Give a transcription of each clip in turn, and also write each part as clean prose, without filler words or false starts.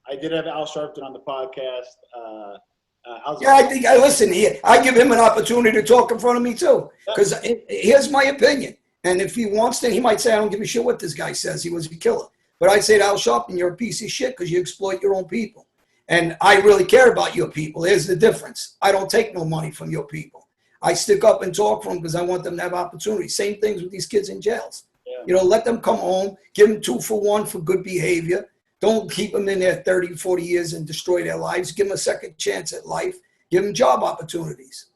I did have Al Sharpton on the podcast. Listen, I give him an opportunity to talk in front of me too, because here's my opinion. And if he wants to, he might say, I don't give a shit what this guy says. He was a killer. But I'd say to Al Sharpton, you're a piece of shit because you exploit your own people. And I really care about your people. Here's the difference. I don't take no money from your people. I stick up and talk for them because I want them to have opportunities. Same things with these kids in jails. Yeah. Let them come home, give them 2 for 1 for good behavior. Don't keep them in there 30, 40 years and destroy their lives. Give them a second chance at life. Give them job opportunities.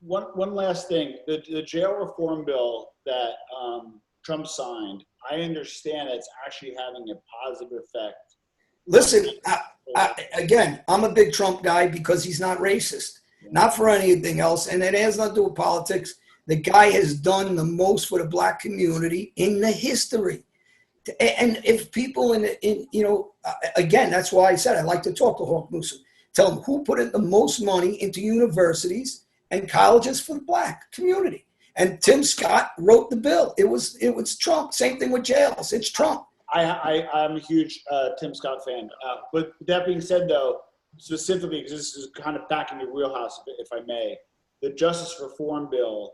One last thing. The jail reform bill that Trump signed, I understand it's actually having a positive effect. Listen, again, I'm a big Trump guy because he's not racist. Not for anything else. And it has nothing to do with politics. The guy has done the most for the black community in the history. And if people again, that's why I said I like to talk to Hawk Newsom. Tell them who put in the most money into universities and colleges for the black community. And Tim Scott wrote the bill. It was Trump. Same thing with jails. It's Trump. I'm a huge Tim Scott fan. But that being said, though, specifically, because this is kind of back in your wheelhouse, if I may, the Justice Reform Bill,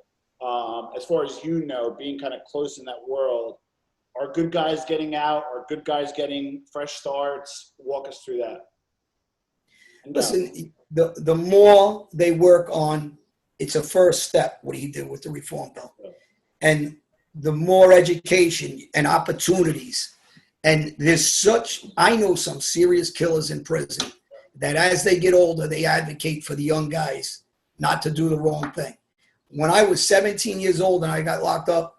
as far as being kind of close in that world, are good guys getting out? Are good guys getting fresh starts? Walk us through that. Listen, the more they work on, it's a first step, what he did with the reform bill. And the more education and opportunities. And I know some serious killers in prison that as they get older, they advocate for the young guys not to do the wrong thing. When I was 17 years old and I got locked up,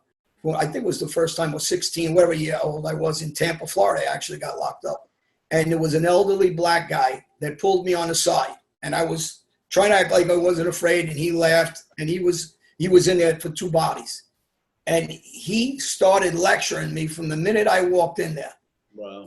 I think it was the first time I was 16, whatever year old I was in Tampa, Florida, I actually got locked up. And there was an elderly black guy that pulled me on the side. And I was trying to act like I wasn't afraid, and he laughed, and he was in there for 2 bodies. And he started lecturing me from the minute I walked in there. Wow.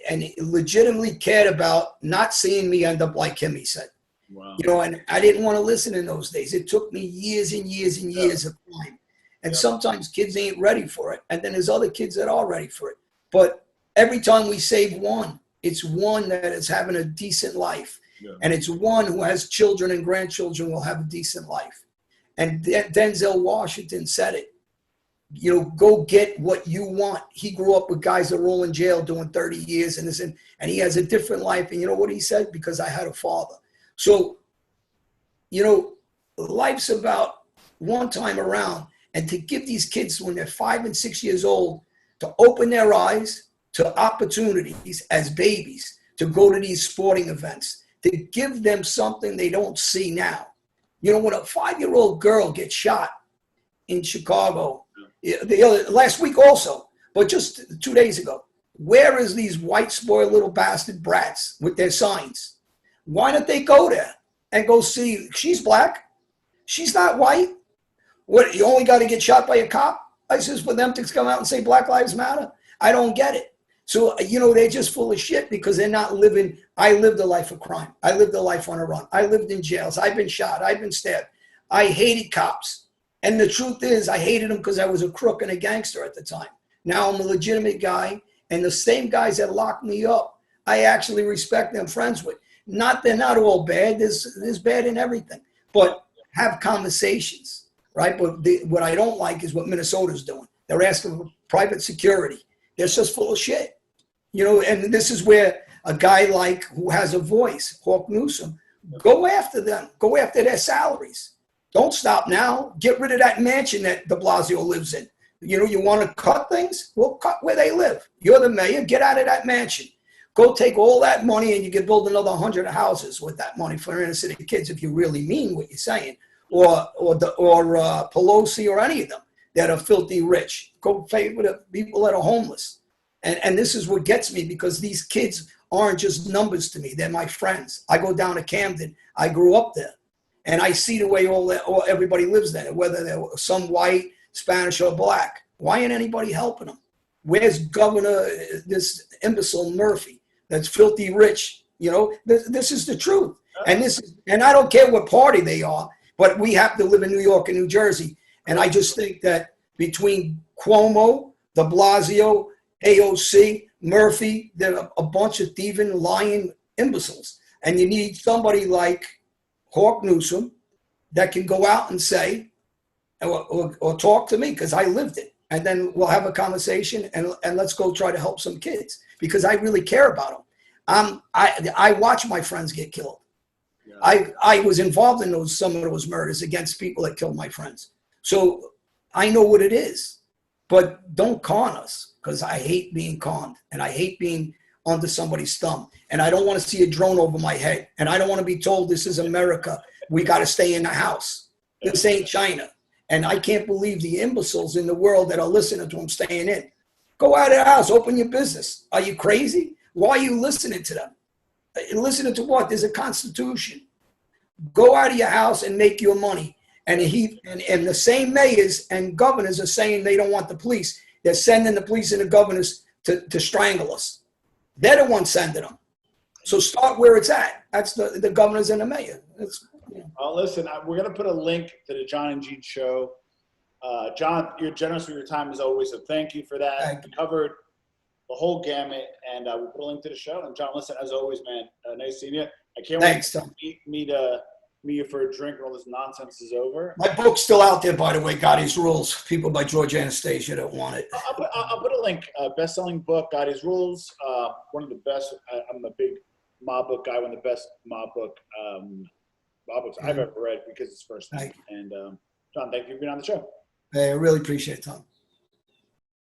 And he legitimately cared about not seeing me end up like him, he said. Wow. And I didn't want to listen in those days. It took me years and years and years of time. And sometimes kids ain't ready for it. And then there's other kids that are ready for it. But every time we save one, it's one that is having a decent life. Yeah. And it's one who has children and grandchildren will have a decent life. And Denzel Washington said it. Go get what you want. He grew up with guys that roll in jail doing 30 years and he has a different life. And you know what he said? Because I had a father. So, life's about one time around, and to give these kids when they're 5 and 6 years old to open their eyes to opportunities as babies, to go to these sporting events, to give them something they don't see now. When a 5-year-old girl gets shot in Chicago, last week also, but just 2 days ago, where is these white spoiled little bastard brats with their signs? Why don't they go there and go see? She's black. She's not white. What, you only got to get shot by a cop? I says for them to come out and say Black Lives Matter? I don't get it. So, they're just full of shit because they're not living. I lived a life of crime. I lived a life on a run. I lived in jails. I've been shot. I've been stabbed. I hated cops. And the truth is, I hated them because I was a crook and a gangster at the time. Now I'm a legitimate guy. And the same guys that locked me up, I actually respect them, friends with. They're not all bad. There's bad in everything. But have conversations, right? But what I don't like is what Minnesota's doing. They're asking for private security. They're just full of shit. And this is where a guy who has a voice, Hawk Newsom, go after them. Go after their salaries. Don't stop now. Get rid of that mansion that de Blasio lives in. You want to cut things? Well, cut where they live. You're the mayor. Get out of that mansion. Go take all that money and you can build another 100 houses with that money for inner city kids if you really mean what you're saying. Or Pelosi or any of them that are filthy rich. Go pay for the people that are homeless. And this is what gets me because these kids aren't just numbers to me. They're my friends. I go down to Camden. I grew up there. And I see the way everybody lives there, whether they're some white, Spanish, or black. Why ain't anybody helping them? Where's Governor, this imbecile Murphy that's filthy rich? This is the truth. And I don't care what party they are, but we have to live in New York and New Jersey. And I just think that between Cuomo, de Blasio, AOC, Murphy, they're a bunch of thieving, lying imbeciles. And you need somebody like Hawk Newsom that can go out and say, or talk to me, because I lived it. And then we'll have a conversation and let's go try to help some kids, because I really care about them. I watch my friends get killed. Yeah. I was involved in some of those murders against people that killed my friends. So I know what it is. But don't con us, because I hate being conned, and I hate being under somebody's thumb. And I don't want to see a drone over my head. And I don't want to be told this is America. We got to stay in the house. This ain't China. And I can't believe the imbeciles in the world that are listening to them staying in. Go out of the house. Open your business. Are you crazy? Why are you listening to them? Listening to what? There's a constitution. Go out of your house and make your money. And the same mayors and governors are saying they don't want the police. They're sending the police and the governors to strangle us. They're the ones sending them. So start where it's at. That's the governors and the mayor. Listen, we're going to put a link to the John and Gene show. John, you're generous with your time as always, so thank you for that. We covered the whole gamut, and we'll put a link to the show. And John, listen, as always, man, nice seeing you. I can't wait to meet you for a drink when all this nonsense is over. My book's still out there, by the way, Gotti's Rules. People by George Anastasia that want it. I'll put a link. Best-selling book, Gotti's Rules. One of the best. I'm a big mob book guy. One of the best mob books I've ever read, because it's first. And John, thank you for being on the show. Hey, I really appreciate it, Tom.